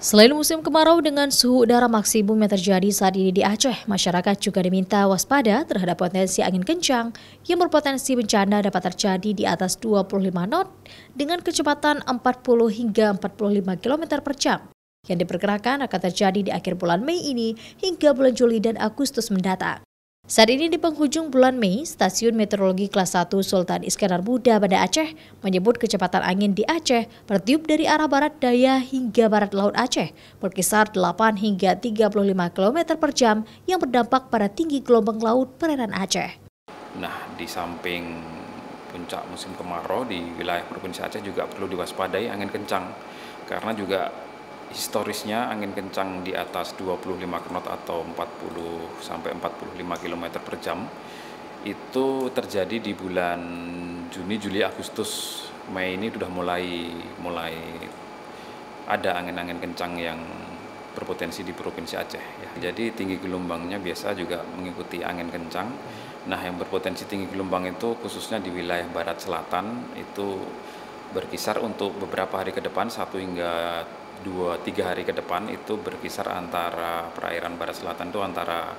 Selain musim kemarau dengan suhu udara maksimum yang terjadi saat ini di Aceh, masyarakat juga diminta waspada terhadap potensi angin kencang yang berpotensi bencana dapat terjadi di atas 25 knot dengan kecepatan 40 hingga 45 km per jam yang diperkirakan akan terjadi di akhir bulan Mei ini hingga bulan Juli dan Agustus mendatang. Saat ini di penghujung bulan Mei, Stasiun Meteorologi Kelas 1 Sultan Iskandar Muda Banda Aceh menyebut kecepatan angin di Aceh bertiup dari arah barat daya hingga barat laut Aceh berkisar 8 hingga 35 km per jam yang berdampak pada tinggi gelombang laut perairan Aceh. Nah, di samping puncak musim kemarau di wilayah Provinsi Aceh juga perlu diwaspadai angin kencang karena juga historisnya angin kencang di atas 25 knot atau 40 sampai 45 km per jam itu terjadi di bulan Juni, Juli, Agustus. Mei ini sudah mulai ada angin-angin kencang yang berpotensi di Provinsi Aceh ya. Jadi tinggi gelombangnya biasa juga mengikuti angin kencang. Nah, yang berpotensi tinggi gelombang itu khususnya di wilayah barat selatan itu berkisar untuk beberapa hari ke depan 1 hingga 2-3 hari ke depan itu berkisar antara perairan barat selatan itu antara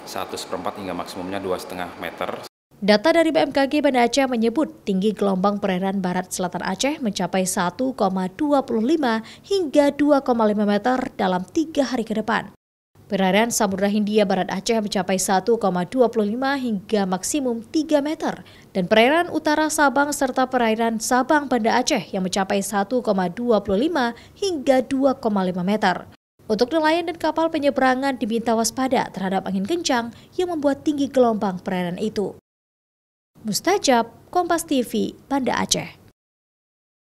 1/4 hingga maksimumnya 2,5 meter. Data dari BMKG Banda Aceh menyebut tinggi gelombang perairan barat selatan Aceh mencapai 1,25 hingga 2,5 meter dalam 3 hari ke depan. Perairan Samudra Hindia Barat Aceh mencapai 1,25 hingga maksimum 3 meter. Dan perairan utara Sabang serta perairan Sabang Banda Aceh yang mencapai 1,25 hingga 2,5 meter. Untuk nelayan dan kapal penyeberangan diminta waspada terhadap angin kencang yang membuat tinggi gelombang perairan itu. Mustajab, Kompas TV, Banda Aceh.